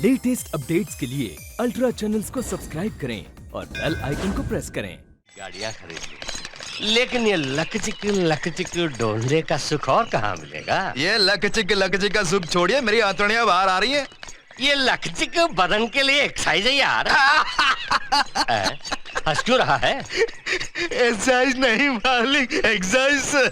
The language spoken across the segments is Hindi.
लेटेस्ट अपडेट्स के लिए अल्ट्रा चैनल्स को सब्सक्राइब करें और बेल आइकन को प्रेस करें। गाड़ियाँ खरीद ली, लेकिन ये लकचिक ढूंढने का सुख और कहाँ मिलेगा? ये लकचिक का सुख छोड़िए, मेरी आंतड़ियां बाहर आ रही हैं। ये लकचिक बदन के लिए एक्सरसाइज है यार। हंस क्यों रहा है? एक्सरसाइज नहीं मालिक, एक्सरसाइज।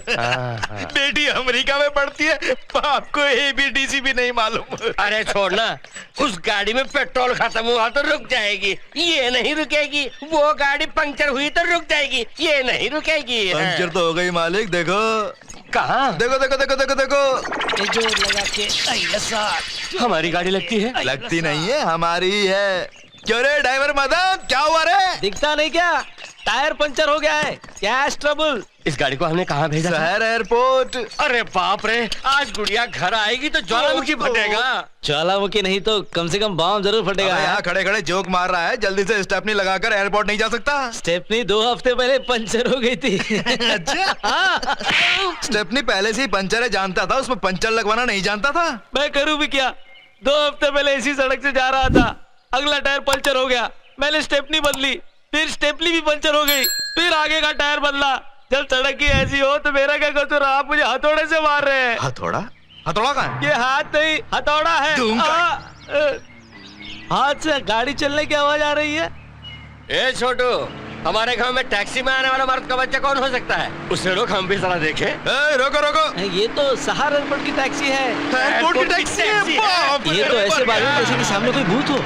बेटी अमेरिका में पढ़ती है, बाप को एबीडीसी भी नहीं मालूम। अरे छोड़ना, उस गाड़ी में पेट्रोल खत्म हुआ तो रुक जाएगी, ये नहीं रुकेगी। वो गाड़ी पंक्चर हुई तो रुक जाएगी, ये नहीं रुकेगी। पंक्चर तो हो गई मालिक, देखो कहाँ? देखो देखो देखो देखो देखो, ये जोर लगा के हमारी गाड़ी लगती है? लगती नहीं है, हमारी ही है। क्यों रे ड्राइवर मदन, क्या हुआ रे? दिखता नहीं क्या? टायर पंचर हो गया है, कैश ट्रबल। इस गाड़ी को हमने कहाँ भेजा? शहर एयरपोर्ट। अरे बाप रे, आज गुड़िया घर आएगी तो ज्वालामुखी फटेगा। ज्वालामुखी नहीं तो कम से कम बम जरूर फटेगा। यहाँ खड़े खड़े जोक मार रहा है, जल्दी से स्टेपनी लगाकर एयरपोर्ट नहीं जा सकता? स्टेपनी 2 हफ्ते पहले पंचर हो गई थी। अच्छा, स्टेपनी पहले से ही पंचर है जानता था, उसमें पंचर लगवाना नहीं जानता था। मैं करूँ भी क्या? 2 हफ्ते पहले इसी सड़क से जा रहा था, अगला टायर पंचर हो गया, मैंने स्टेपनी बदली, फिर स्टेपनी भी पंचर हो गई, फिर आगे का टायर बदला। जब सड़क की ऐसी हो तो मेरा क्या कसूर? आप मुझे हथौड़े से मार रहे हैं। हथौड़ा? हथौड़ा कहाँ है? ये हाथ नहीं, हथौड़ा है। हाथ से गाड़ी चलने की आवाज आ रही है। ए छोटू, हमारे गांव में टैक्सी में आने वाला मर्द का बच्चा कौन हो सकता है? उसे रोक, हम भी जरा देखें। रोको रोको, ये तो सहार एयरपोर्ट की टैक्सी है। एयरपोर्ट की टैक्सी है। ये तो ऐसे बात है जैसे कि सामने कोई भूत हो।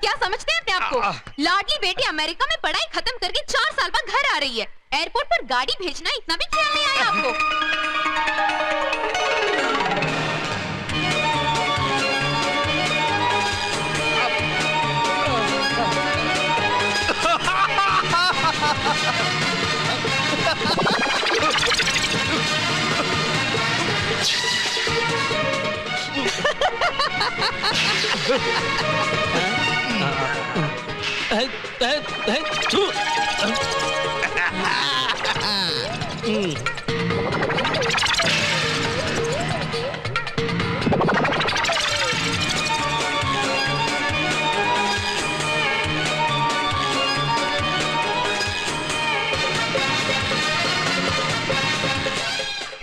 क्या समझते हैं अपने आप को? लाडली बेटी अमेरिका में पढ़ाई खत्म करके 4 साल बाद घर आ रही है। एयरपोर्ट पर गाड़ी भेजना इतना भी ख्याल नहीं आया आपको?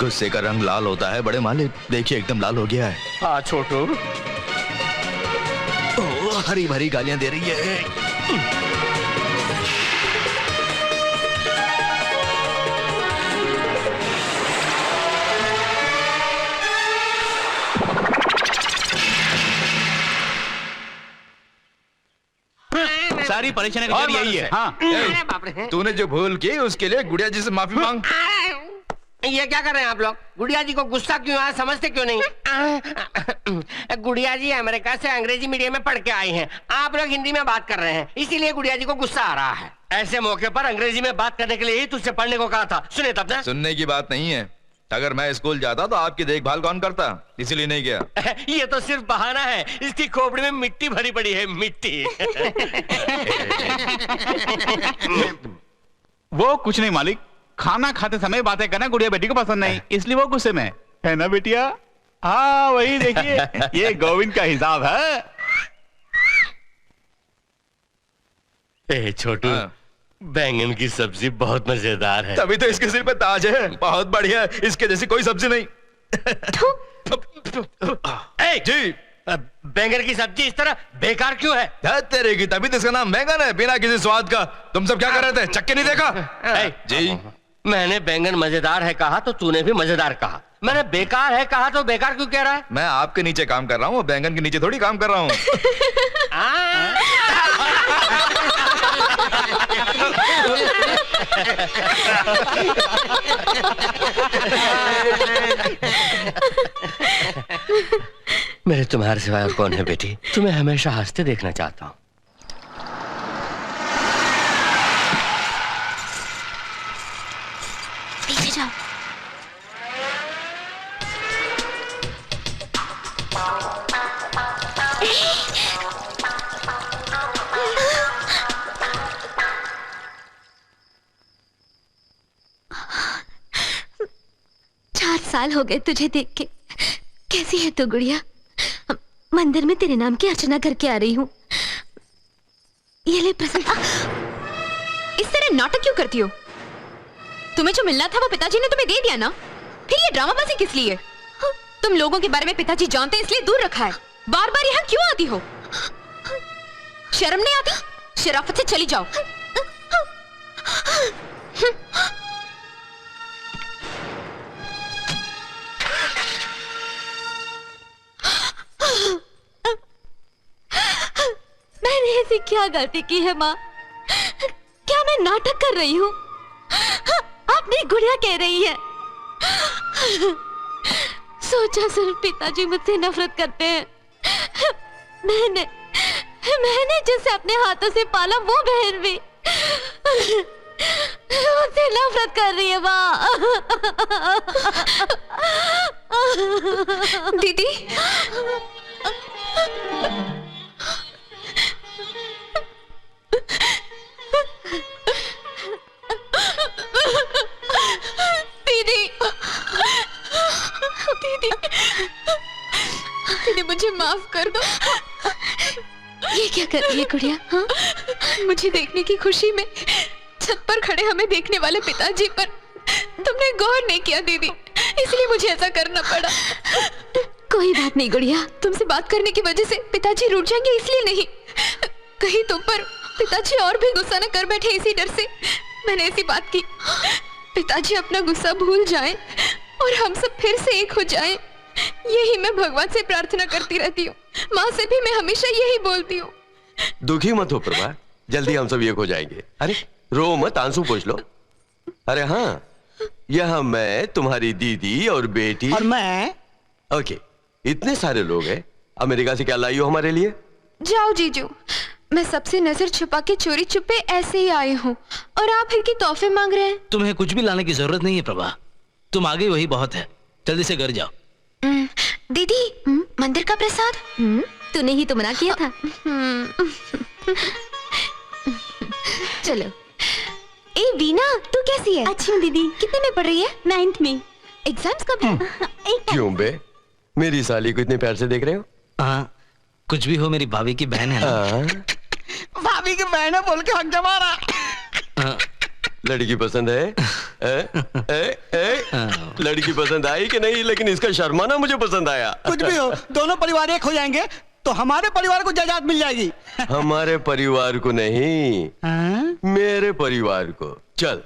गुस्से का रंग लाल होता है बड़े मालिक, देखिए एकदम लाल हो गया है। हाँ छोटू, हरी भरी गालियां दे रही है। सारी परेशानी का जड़ यही है। हाँ। तूने जो भूल की उसके लिए गुड़िया जी से माफी मांग। ये क्या कर रहे हैं आप लोग? गुड़िया जी को गुस्सा क्यों आया, समझते क्यों नहीं? गुड़िया जी अमेरिका से अंग्रेजी मीडियम में पढ़ के आई हैं, आप लोग हिंदी में बात कर रहे हैं, इसीलिए गुड़िया जी को गुस्सा आ रहा है। ऐसे मौके पर अंग्रेजी में बात करने के लिए ही तुझसे पढ़ने को कहा था। सुने तब ना? सुनने की बात नहीं है, अगर मैं स्कूल जाता तो आपकी देखभाल कौन करता, इसीलिए नहीं गया। ये तो सिर्फ बहाना है, इसकी खोपड़ी में मिट्टी भरी पड़ी है, मिट्टी। वो कुछ नहीं मालिक, खाना खाते समय बातें करना गुड़िया बेटी को पसंद नहीं, इसलिए वो गुस्से में है ना बेटिया? हाँ वही देखिए, ये गोविंद का हिसाब है। ए छोटू, बैंगन की सब्जी बहुत मजेदार है। तभी तो इसके सिर पे ताज है, बहुत बढ़िया, इसके जैसी कोई सब्जी नहीं। जी, बैंगन की सब्जी इस तरह बेकार क्यों है? तेरे की तभी तो इसका नाम बैंगन है, बिना किसी स्वाद का। तुम सब क्या कर रहे थे, चक्के नहीं देखा? जी, मैंने बैंगन मजेदार है कहा तो तूने भी मजेदार कहा, मैंने बेकार है कहा तो बेकार क्यों कह रहा है? मैं आपके नीचे काम कर रहा हूँ, बैंगन के नीचे थोड़ी काम कर रहा हूँ। मेरे तुम्हारे सिवाय और कौन है बेटी? तुम्हें हमेशा हंसते देखना चाहता हूँ। पीछे जाओ। चार साल हो गए तुझे देख के। कैसी है तू गुड़िया? मंदिर में तेरे नाम की अर्चना करके आ रही हूँ। ये ले प्रसन्न। इस तरह नाटक क्यों करती हो? तुम्हें जो मिलना था वो पिताजी ने तुम्हें दे दिया ना, फिर ये ड्रामाबाजी किस लिए? तुम लोगों के बारे में पिताजी जानते हैं इसलिए दूर रखा है। बार बार यहाँ क्यों आती हो? शर्म नहीं आती? शराफत से चली जाओ। मैंने ऐसी क्या गलती की है माँ? क्या मैं नाटक कर रही हूँ? अपनी गुड़िया कह रही है। सोचा सिर्फ पिताजी मुझसे नफरत करते हैं। मैंने जिसे अपने हाथों से पाला वो बहन भी मुझसे नफरत कर रही है माँ। दीदी दीदी दीदी दीदी मुझे माफ कर दो। ये क्या कर रही है गुड़िया? हाँ? मुझे देखने की खुशी में छत पर खड़े हमें देखने वाले पिताजी पर तुमने गौर नहीं किया दीदी, इसलिए मुझे ऐसा करना पड़ा। कोई बात नहीं गुड़िया, तुमसे बात करने की वजह से पिताजी रूठ जाएंगे इसलिए नहीं, कहीं तुम पर पिताजी और भी गुस्सा न कर बैठे इसी डर से मैंने ऐसी बात की। पिताजी अपना गुस्सा भूल जाएं और हम सब फिर से एक हो जाएं, यही मैं भगवान से प्रार्थना करती रहती हूँ। माँ से भी मैं हमेशा यही बोलती हूँ। दुखी मत हो प्रभा, जल्दी हम सब एक हो जाएंगे। अरे रो मत, आंसू पोंछ लो। अरे हाँ, यहाँ मैं, तुम्हारी दीदी और बेटी और मैं। ओके, इतने सारे लोग हैं। अमेरिका से क्या लाई हो हमारे लिए? जाओ जीजू, मैं सबसे नजर छुपा के चोरी छुपे ऐसे ही आई हूँ और आप फिर की तोहफे मांग रहे हैं। तुम्हें कुछ भी लाने की जरूरत नहीं है प्रभा, तुम आ गई वही बहुत है। जल्दी से घर जाओ। दीदी मंदिर का प्रसाद तूने ही तो मना किया था। चलो। ए वीना, तू कैसी है? अच्छी हूँ दीदी। कितने में पढ़ रही है? 9th में। एग्जाम्स कब है? क्यों बे, मेरी साली को इतने प्यार से देख रहे हो? हाँ, कुछ भी हो मेरी भाभी की बहन है ना। भाभी की बहन है बोल के हक जमा रहा। लड़की पसंद है? लड़की पसंद आई कि नहीं? लेकिन इसका शर्माना मुझे पसंद आया। कुछ भी हो, दोनों परिवार एक हो जाएंगे तो हमारे परिवार को जायदाद मिल जाएगी। हमारे परिवार को नहीं, मेरे परिवार को। चल।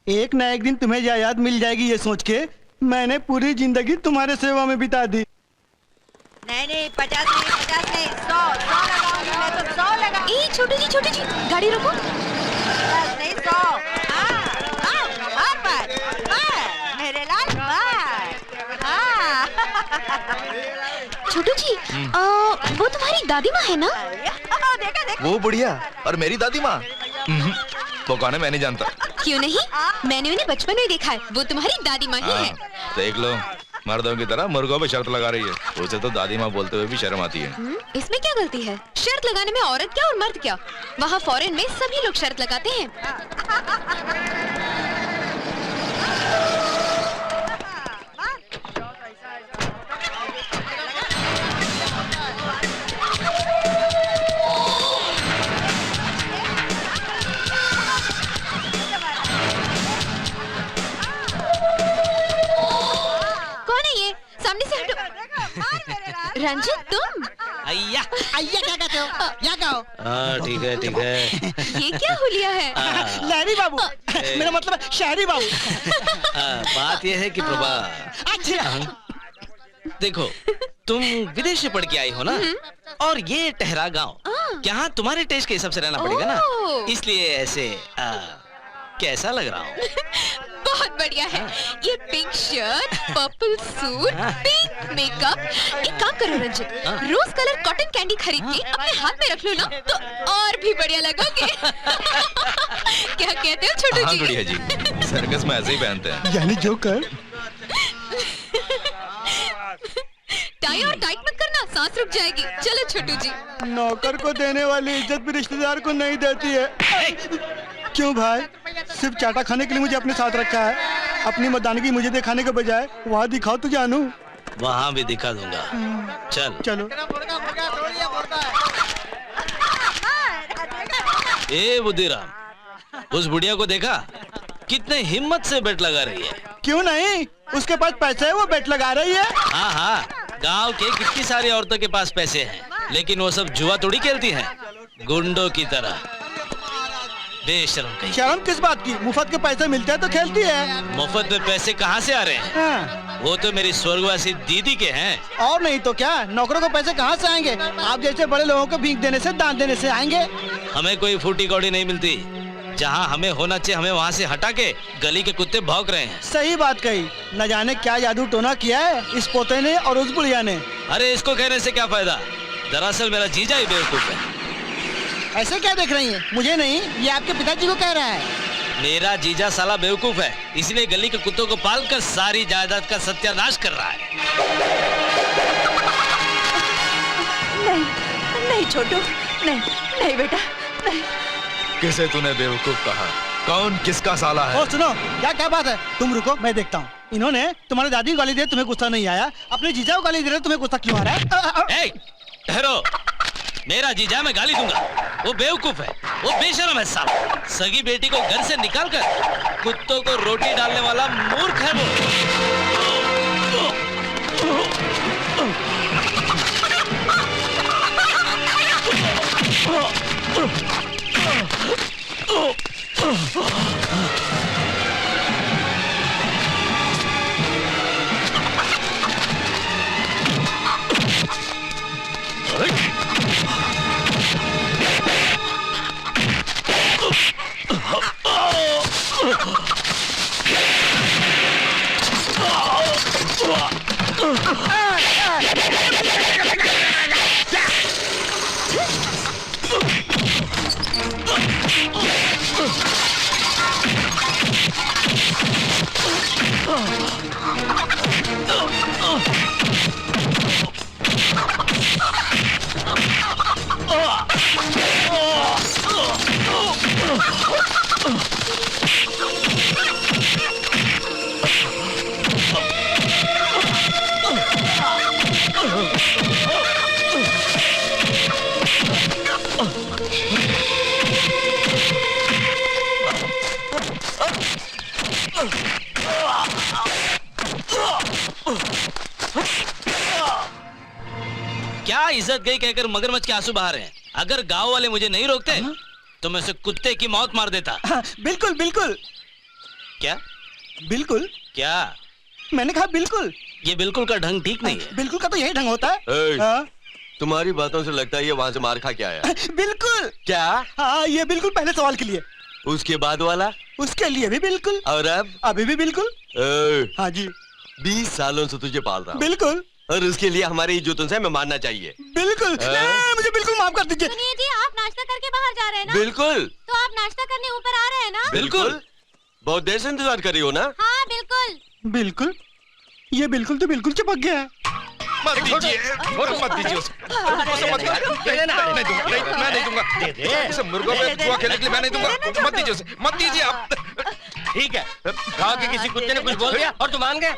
एक न एक दिन तुम्हें जायदाद मिल जाएगी ये सोच के मैंने पूरी जिंदगी तुम्हारे सेवा में बिता दी। नहीं 50 नहीं 100 लगाऊंगी मैं तो 100 लगा। ए छोटू जी गाड़ी रोको। 50 नहीं 100। मेरे लाल छोटू जी वो तुम्हारी दादी माँ है ना? देखा वो बुढ़िया और मेरी दादी माँ। वो कौन है मैं नहीं जानता। क्यों नहीं, मैंने उन्हें बचपन में देखा है। वो तुम्हारी दादी माँ ही है। देख लो, मर्दों की तरह मुर्गों पे शर्त लगा रही है। उसे तो दादी माँ बोलते हुए भी शर्म आती है। इसमें क्या गलती है? शर्त लगाने में औरत क्या और मर्द क्या, वहाँ फॉरेन में सभी लोग शर्त लगाते हैं। सामने से हटो। रंजित तुम? अय्या क्या कहते हो? क्या कहो? हाँ ठीक है। ये क्या हुलिया है? लहरी बाबू, मेरा मतलब शहरी बाबू। बात यह है कि प्रभा, अच्छा देखो तुम विदेश से पढ़ के आई हो ना, और ये टहरा गांव यहाँ तुम्हारे टेस्ट के हिसाब से रहना पड़ेगा ना, इसलिए ऐसे कैसा लग रहा हूँ? बहुत बढ़िया है। ये pink shirt, purple suit, pink makeup. एक काम करो रंजित, रोज कलर कॉटन कैंडी खरीद के अपने हाथ में रख लो ना, तो और भी बढ़िया लगोगे। क्या कहते हो छोटू जी? गुड़िया जी, सर्कस में ऐसे ही पहनते हैं। यानी जोकर। टाई और टाइट मत करना, सांस रुक जाएगी। चलो छोटू जी। नौकर को देने वाली इज्जत भी रिश्तेदार को नहीं देती है। क्यों भाई? सिर्फ चाटा खाने के लिए मुझे अपने साथ रखा है। अपनी मर्दानगी मुझे दिखाने के बजाय वहाँ दिखाओ तो जानू। वहाँ भी दिखा दूंगा। चल चलो। ए बुद्धिराम, उस बुढ़िया को देखा? कितने हिम्मत से बेट लगा रही है। क्यों नहीं? उसके पास पैसे है, वो बेट लगा रही है। हाँ हाँ, गांव के कितनी सारी औरतों के पास पैसे हैं, लेकिन वो सब जुआ थोड़ी खेलती हैं, गुंडों की तरह। बेशर्म कहीं। शर्म किस बात की? मुफ्त के पैसे मिलते हैं तो खेलती है। मुफ्त में पैसे कहाँ से आ रहे हैं? हाँ। वो तो मेरी स्वर्गवासी दीदी के हैं। और नहीं तो क्या, नौकरों को पैसे कहाँ से आएंगे? आप जैसे बड़े लोगों को भीख देने से, दान देने से आएंगे। हमें कोई फूटी कौड़ी नहीं मिलती। जहाँ हमें होना चाहिए हमें वहाँ से हटा के गली के कुत्ते भौंक रहे हैं। सही बात कही। न जाने क्या जादू टोना किया है इस पोते ने और उस बुढ़िया ने। अरे इसको कहने से क्या फायदा? दरअसल मेरा जीजा ही बेवकूफ है। ऐसे क्या देख रही हैं? मुझे नहीं, ये आपके पिताजी को कह रहा है। मेरा जीजा साला बेवकूफ है, इसलिए गली के कुत्तों को पालकर सारी जायदाद का सत्यानाश कर रहा है। नहीं नहीं छोटू, नहीं नहीं बेटा, नहीं। किसे तूने बेवकूफ कहा? कौन किसका साला है? और सुनो, क्या बात है? तुम रुको, मैं देखता हूँ। इन्होंने तुम्हारे दादी को गाली दे, तुम्हें गुस्सा नहीं आया। अपने जीजा को गाली दे रहे, तुम्हें गुस्सा क्यों आ रहा है? ठहरो, मेरा जीजा मैं गाली दूंगा? वो बेवकूफ है, वो बेशर्म है साला। सगी बेटी को घर से निकालकर कुत्तों को रोटी डालने वाला मूर्ख है क्या इज्जत गई कहकर मगरमच्छ के आंसू बहा रहे हैं। अगर गांव वाले मुझे नहीं रोकते तो मैं उसे कुत्ते की मौत मार देता। बिल्कुल बिल्कुल। क्या बिल्कुल? क्या? मैंने कहा बिल्कुल। ये बिल्कुल का ढंग ठीक नहीं है। बिल्कुल का तो यही ढंग होता है। तुम्हारी बातों से लगता है ये वहाँ से मार खा के आया। बिल्कुल। क्या? हाँ, ये बिल्कुल पहले सवाल के लिए। उसके बाद वाला? उसके लिए भी बिल्कुल। और अब? अभी भी बिल्कुल। हाँ जी। 20 सालों से तुझे पाल रहा हूँ। बिल्कुल। और उसके लिए हमारे जूतों से हमें मानना चाहिए। बिल्कुल। मुझे बिल्कुल माफ कर दीजिए। सुनिए जी, आप नाश्ता करके बाहर जा रहे हैं ना? बिल्कुल। तो आप नाश्ता करने ऊपर आ रहे हैं ना? बिल्कुल। बहुत देर से इंतजार कर रही हो ना? हाँ बिल्कुल। बिल्कुल। ये बिल्कुल तो बिल्कुल चिपक गया है। मत दीजिए, मत दीजिए उसको, मत दीजिए। नहीं दूंगा, मैं नहीं दूंगा। मुर्गों पे जुआ खेलने के लिए मैं नहीं दूंगा। मत दीजिए उसे, मत दीजिए आप। ठीक है, गाँव के किसी कुत्ते ने कुछ बोल दिया और तुम मान गए?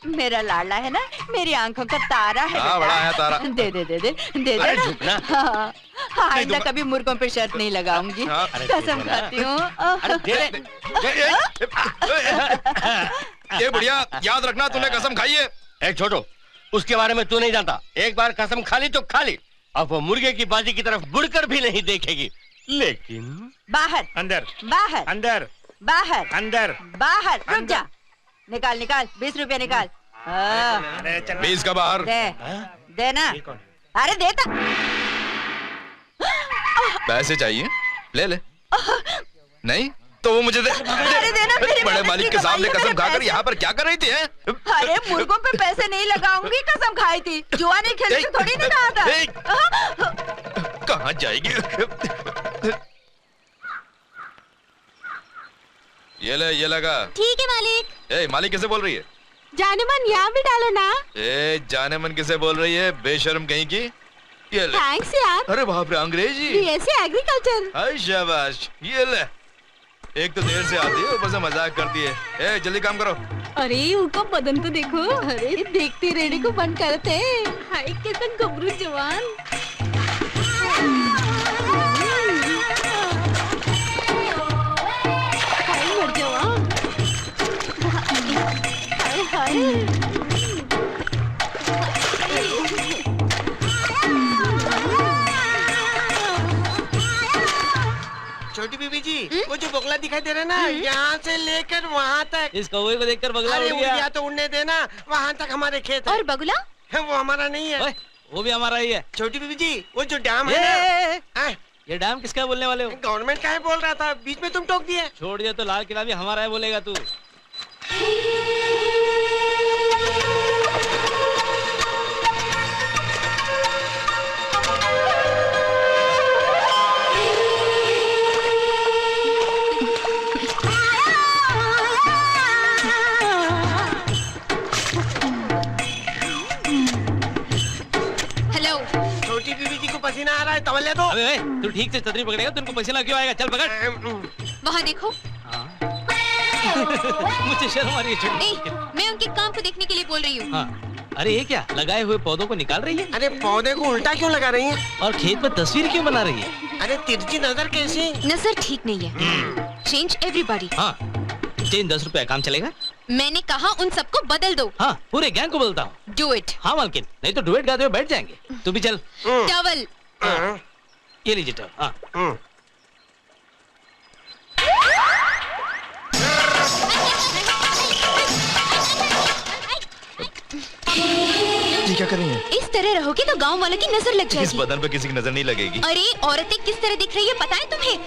मेरा लाडला है ना, मेरी आंखों का तारा है। हाँ, बड़ा है तारा। दे दे दे दे दे अरे दे झुकना। हाँ, आइंदा कभी मुर्गों पे शर्त नहीं लगाऊंगी। कसम खाती हूँ। अरे दे दे। ये बढ़िया, याद रखना तूने कसम खाई है। एक छोटो, उसके बारे में तू नहीं जानता। एक बार कसम खा ली तो खा ली। अब वो मुर्गे की बाजी की तरफ बुड़कर भी नहीं देखेगी। लेकिन बाहर अंदर, बाहर अंदर, बाहर अंदर, बाहर। रुक जा, निकाल निकाल 20 रुपया निकाल। 20 का बाहर। दे देना। अरे देता। पैसे चाहिए? ले ले। नहीं तो वो मुझे दे। अरे देना, मेरी बड़े मेहनत मालिक की के सामने कमाई है, कसम मेरे खाकर पैसे। यहाँ पर क्या कर रही थी? अरे मुर्गों पे पैसे नहीं लगाऊंगी, कसम खाई थी। जुआ नहीं खेलने को थोड़ी नहीं कहा था। कहाँ जाएगी? ये लगा। ठीक है मालिक। ए, मालिक कैसे बोल रही है? जाने मन यहाँ भी डालो ना। ए, जाने मन किसे बोल रही है? बेशर्म कहीं की। ये ले। थैंक्स यार। अरे बाप रे, अंग्रेजी। BSc agriculture. हाय शाबाश, ये ले। एक तो देर से आती है, ऊपर से मजाक करती है। ए, जल्दी काम करो। अरे उनका बदन तो देखो। अरे देखते रेडी को बंद करते। हाय कैसा गबरू जवान। हाय मर जवान। हाय हाय। छोटी बीबी जी, वो जो बगुला दिखाई दे रहा है ना, यहाँ से लेकर वहाँ तक। इस कौवे को देखकर बगला अरे उड़ उड़ गया। गया तो उड़ने देना, वहाँ तक हमारे खेत और बगुला? है, वो हमारा नहीं है। ओए, वो भी हमारा ही है। छोटी बीबी जी, वो जो डैम है ना, ये डैम किसका बोलने वाले हो? गवर्नमेंट का है बोल रहा था, बीच में तुम टोक दिए। छोड़ दिया तो लाल किला भी हमारा है बोलेगा तू। हेलो। छोटी बीबी जी को पसीना आ रहा है, तवल ले दो। अबे ओए, तू ठीक से छतरी पकड़ेगा तो उनको पसीना क्यों आएगा? चल पकड़। वहाँ देखो। मुझे शर्म आ रही है ए, छोटी। मैं उनके काम को देखने के लिए बोल रही हूँ। हाँ, अरे ये क्या लगाए हुए पौधों को निकाल रही है? अरे पौधे को उल्टा क्यों लगा रही है? और खेत में तस्वीर क्यों बना रही है? अरे तिरछी नजर कैसी? नजर ठीक नहीं है। Change everybody. हाँ, चेंज 10 रुपए काम चलेगा? मैंने कहा उन सबको बदल दो। हाँ, पूरे गैंग को बोलता हूँ। Do it. हाँ मालकिन, नहीं तो डुएट गाते हुए बैठ जाएंगे। तू भी चल। टॉवल। ये लीजिए टॉवल। हाँ। ये क्या कर रही है? इस तरह रहोगे तो गांव वालों की नजर लग इस जाएगी। बदन पे किसी की नजर नहीं लगेगी। अरे औरतें किस तरह दिख रही है पता है तुम्हें?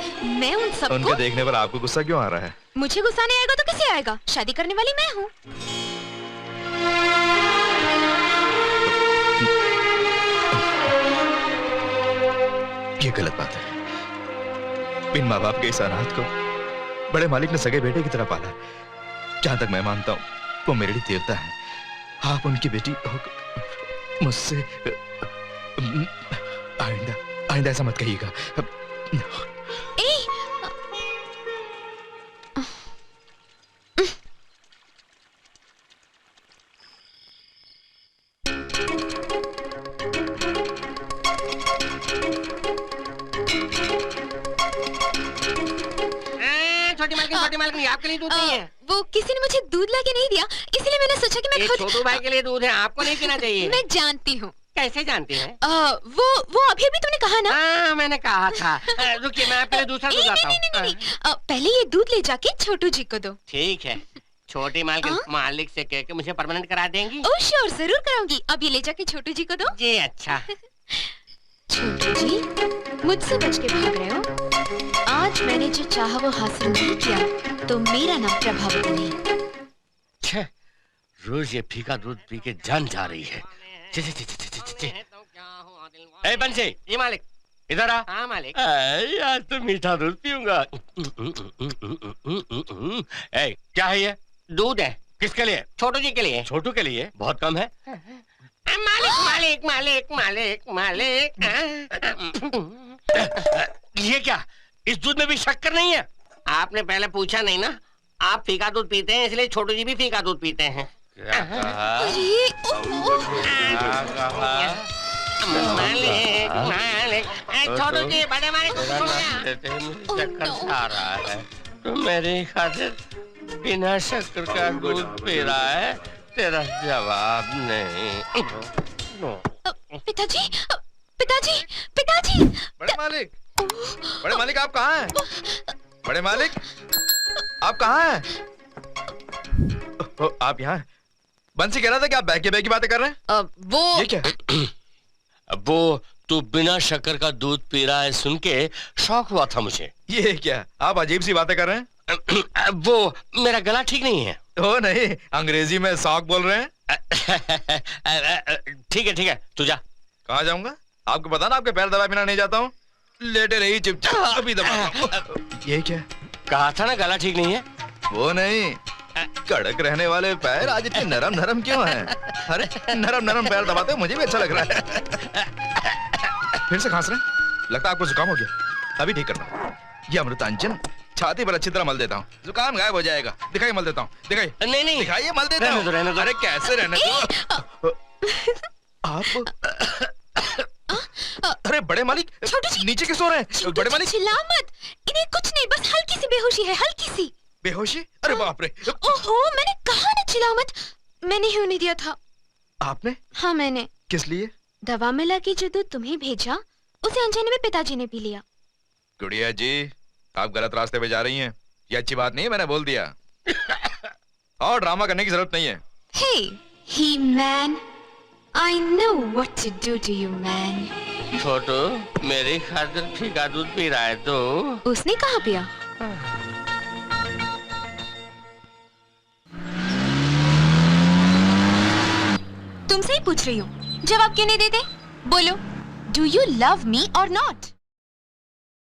मैं उन उनके सबको। देखने पर आपको गुस्सा क्यों आ रहा है? मुझे गुस्सा नहीं आएगा तो किसे आएगा? शादी करने वाली मैं हूँ। ये गलत बात है। बिन माँ बाप के इस अनाथ को बड़े मालिक ने सगे बेटे की तरह पाला है। जहां तक मैं मानता हूँ वो मेरे लिए देवता है। आप उनकी बेटी मुझसे आइंदा ऐसा मत कहिएगा। ए, छोटी मालकिन आपके लिए दूध नहीं है। वो किसी ने मुझे दूध लाके नहीं दिया, इसलिए मैंने सोचा कि मैं ये खुद। छोटू भाई के लिए दूध है, आपको नहीं पीना चाहिए। मैं जानती हूँ। कैसे जानती हैं? वो अभी अभी तूने कहा ना। हाँ, मैंने कहा था। रुकिए, मैं पहले दूसरा दूध आता हूँ। पहले ये दूध ले जाके छोटू जी को दो। ठीक है। छोटी मालकिन मालिक से कह के मुझे परमानेंट करा देंगी? ओह श्योर, जरूर कराऊंगी। अब ये ले जाके छोटू जी को दो। जी अच्छा। छोटू जी, मुझसे बच के भाग रहे हो। आज मैंने जो चाहा वो हासिल नहीं किया तो मेरा नाम प्रभावती नहीं। रोज ये फीका दूध पी के जान जा रही है। ए बंसी, ये मालिक इधर आ। हाँ मालिक। आज तो मीठा दूध पीऊंगा। ए, क्या है ये? दूध है। किसके लिए? छोटू जी के लिए। छोटू के लिए? बहुत कम है। मालिक मालिक मालिक मालिक मालिक। ये क्या? इस दूध में भी शक्कर नहीं है? आपने पहले पूछा नहीं ना। आप फीका दूध पीते हैं इसलिए छोटू जी भी फीका दूध पीते हैं। मालिक मालिक, छोटू जी बड़े मालिक चक्कर आ रहा है तो मेरी खातिर बिना शक्कर का दूध पी रहा है। तेरा जवाब नहीं। पिताजी, पिताजी, पिताजी। बड़े मालिक आप कहाँ हैं? बड़े मालिक आप कहाँ हैं? आप यहाँ? बंसी कह रहा था कि आप बैकी बैकी बातें कर रहे हैं। वो ये क्या? वो तू बिना शक्कर का दूध पी रहा है सुन के शौक हुआ था मुझे। ये क्या? आप अजीब सी बातें कर रहे हैं। वो मेरा गला ठीक नहीं है। ओ नहीं, अंग्रेजी में सॉक बोल रहे हैं। ठीक है तू जा। कहाँ जाऊंगा? आपको पता ना, आपके पैर दबाए बिना नहीं जाता हूँ। लेटे रही चुपचाप, अभी दबा। ये क्या? कहा था ना गला ठीक नहीं है। वो नहीं, कड़क रहने वाले पैर आज इतने नरम नरम क्यों हैं? अरे नरम नरम पैर दबाते मुझे भी अच्छा लग रहा है। फिर से खांस रहे हैं? लगता है आपको जुकाम हो गया। अभी ठीक करना। ये अमृतांजन छाती पर अच्छी तरह मल देता हूँ, जुकाम गायब हो जाएगा। दिखाइए, मल देता हूँ। दिखाइए। नहीं दिखाइए, मल देता हूँ। रहने दो। अरे कैसे रहने दो? आप अरे बड़े मालिक, नीचे क्यों सो रहे हैं? बड़े मालिक चिल्ला मत। इन्हें कुछ नहीं, बस हल्की सी बेहोशी है, हल्की सी बेहोशी। अरे बाप रे। ओहो, मैंने कहा ना चिल्ला मत। मैंने ही उन्हें दिया था। आपने? हाँ मैंने। किस लिए? दवा मिला के जो दूध तुम्हें भेजा, उसे अनजाने में पिताजी ने पी लिया। गुड़िया जी, आप गलत रास्ते पे जा रही हैं। ये अच्छी बात नहीं है, मैंने बोल दिया। और ड्रामा करने की जरूरत नहीं है। Hey, he man, I know what to do to you, man. छोटू, मेरी खातिर फीका दूध पी रहा है तो? उसने कहाँ पिया? तुमसे ही पूछ रही हूँ, जवाब क्यों नहीं देते? बोलो, do you love me or not?